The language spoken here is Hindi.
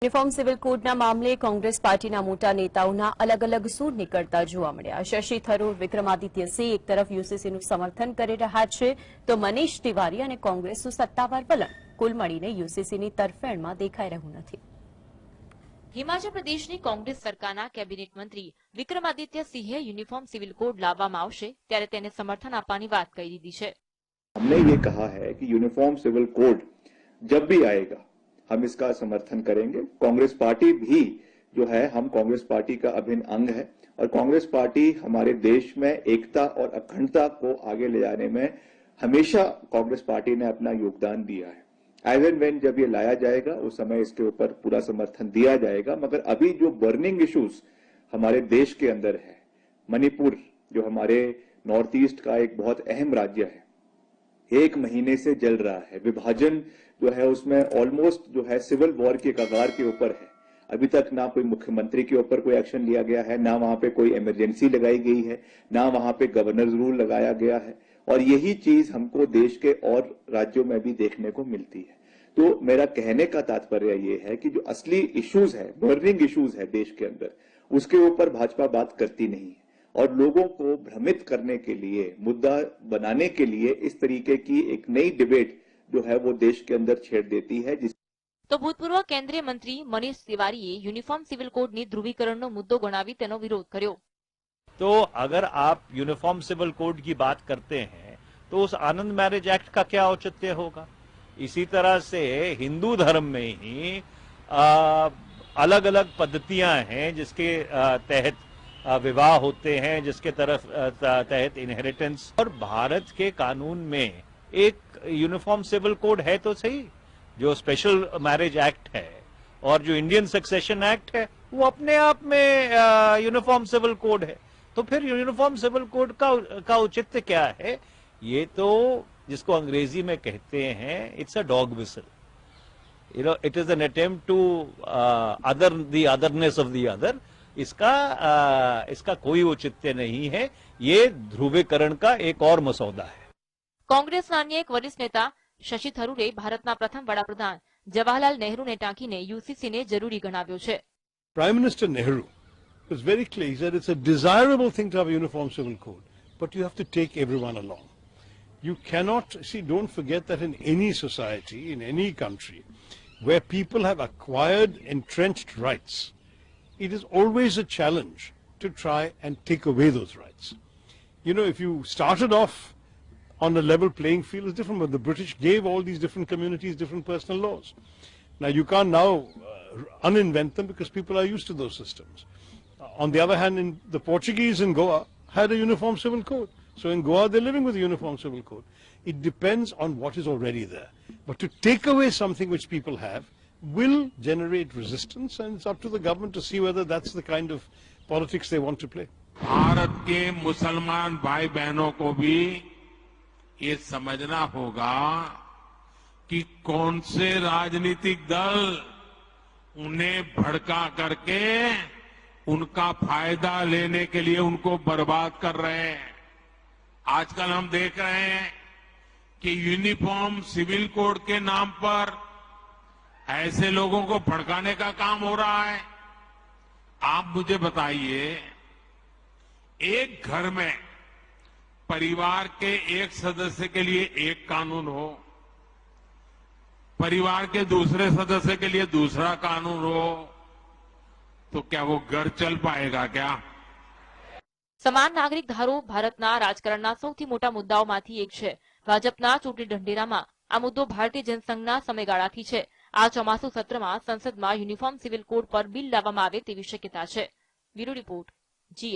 યુનિફોર્મ સિવિલ કોડના મામલે કોંગ્રેસ પાર્ટીના મોટા નેતાઓના અલગ અલગ સૂર નીકળતા જોવા મળ્યા। શશી થરૂર, વિક્રમાદિત્ય સિંહ એક તરફ યુસીસીનું સમર્થન કરી રહ્યા છે, તો મનીષ તિવારી અને કોંગ્રેસનું સત્તાવાર વલણ કુલ મળીને યુસીસીની તરફેણમાં દેખાઈ રહ્યું નથી। हिमाचल प्रदेशની કોંગ્રેસ સરકારના કેબિનેટ મંત્રી વિક્રમાદિત્ય સિંહે યુનિફોર્મ સિવિલ કોડ લાવવામાં આવશે ત્યારે તેને સમર્થન આપવાની વાત કહી દીધી છે। हमने ये कहा है कि यूनिफॉर्म सिविल कोड जब भी आएगा हम इसका समर्थन करेंगे। कांग्रेस पार्टी भी जो है, हम कांग्रेस पार्टी का अभिन्न अंग है और कांग्रेस पार्टी हमारे देश में एकता और अखंडता को आगे ले जाने में हमेशा कांग्रेस पार्टी ने अपना योगदान दिया है। एज एंड व्हेन जब ये लाया जाएगा उस समय इसके ऊपर पूरा समर्थन दिया जाएगा। मगर अभी जो बर्निंग इश्यूज हमारे देश के अंदर है, मणिपुर जो हमारे नॉर्थ ईस्ट का एक बहुत अहम राज्य है, 1 महीने से जल रहा है। विभाजन जो है उसमें ऑलमोस्ट जो है सिविल वॉर के कगार के ऊपर है। अभी तक ना कोई मुख्यमंत्री के ऊपर कोई एक्शन लिया गया है, ना वहां पे कोई इमरजेंसी लगाई गई है, ना वहां पे गवर्नर्स रूल लगाया गया है। और यही चीज हमको देश के और राज्यों में भी देखने को मिलती है। तो मेरा कहने का तात्पर्य ये है कि जो असली इश्यूज है, बर्निंग इश्यूज है देश के अंदर, उसके ऊपर भाजपा बात करती नहीं है और लोगों को भ्रमित करने के लिए, मुद्दा बनाने के लिए इस तरीके की एक नई डिबेट जो है वो देश के अंदर छेड़ देती है। तो भूतपूर्व केंद्रीय मंत्री मनीष तिवारीए यूनिफॉर्म सिविल कोडनी ધ્રુવીકરણનો મુદ્દો ગણાવી તેનો વિરોધ કર્યો। तो अगर आप यूनिफॉर्म सिविल कोड की बात करते हैं तो उस आनंद मैरिज एक्ट का क्या औचित्य होगा? इसी तरह से हिंदू धर्म में ही अलग अलग पद्धतियां हैं जिसके तहत विवाह होते हैं, जिसके तहत इनहेरिटेंस, और भारत के कानून में एक यूनिफॉर्म सिविल कोड है तो सही। जो स्पेशल मैरिज एक्ट है और जो इंडियन सक्सेशन एक्ट है वो अपने आप में यूनिफॉर्म सिविल कोड है। तो फिर यूनिफॉर्म सिविल कोड का औचित्य क्या है? ये तो जिसको अंग्रेजी में कहते हैं it's a dog whistle. It is an attempt to the otherness of the other. इसका कोई औचित्य नहीं है। ये ध्रुवीकरण का एक और मसौदा है। કોંગ્રેસના અન્ય એક વરિષ્ઠ નેતા શશી થરૂરે ભારતના પ્રથમ વડાપ્રધાન જવાહરલાલ નહેરુને ટાંકીને યુસીસીને જરૂરી ગણાવ્યો છે। Prime Minister Nehru was very clear. He said it's a desirable thing to have a uniform civil code, but you have to take everyone along. You cannot, see, don't forget that in any society, in any country, where people have acquired entrenched rights, it is always a challenge to try and take away those rights. You know, if you started off on a level playing field, is different, but the British gave all these different communities different personal laws. Now you can't now uninvent them because people are used to those systems. On the other hand, the Portuguese in Goa had a uniform civil code. So in Goa they're living with a uniform civil code. It depends on what is already there. But to take away something which people have will generate resistance, and it's up to the government to see whether that's the kind of politics they want to play. Bharat के मुसलमान भाई बहनों को भी ये समझना होगा कि कौन से राजनीतिक दल उन्हें भड़का करके उनका फायदा लेने के लिए उनको बर्बाद कर रहे हैं। आजकल हम देख रहे हैं कि यूनिफॉर्म सिविल कोड के नाम पर ऐसे लोगों को भड़काने का काम हो रहा है। आप मुझे बताइए, एक घर में परिवार के एक सदस्य के लिए एक कानून हो, परिवार के दूसरे सदस्य के लिए दूसरा कानून हो, तो क्या वो घर चल पाएगा क्या? સમાન નાગરિક ધારો ભારતના રાજકારણના સૌથી મોટા મુદ્દાઓમાંથી એક છે। ભાજપના ચૂંટણી ઢંઢેરામાં આ મુદ્દો ભારતીય જનસંઘના સમયગાળાથી છે। આ ચોમાસુ સત્રમાં સંસદમાં યુનિફોર્મ સિવિલ કોડ પર બિલ લાવવામાં આવે તેવી શક્યતા છે। Bureau report, GS।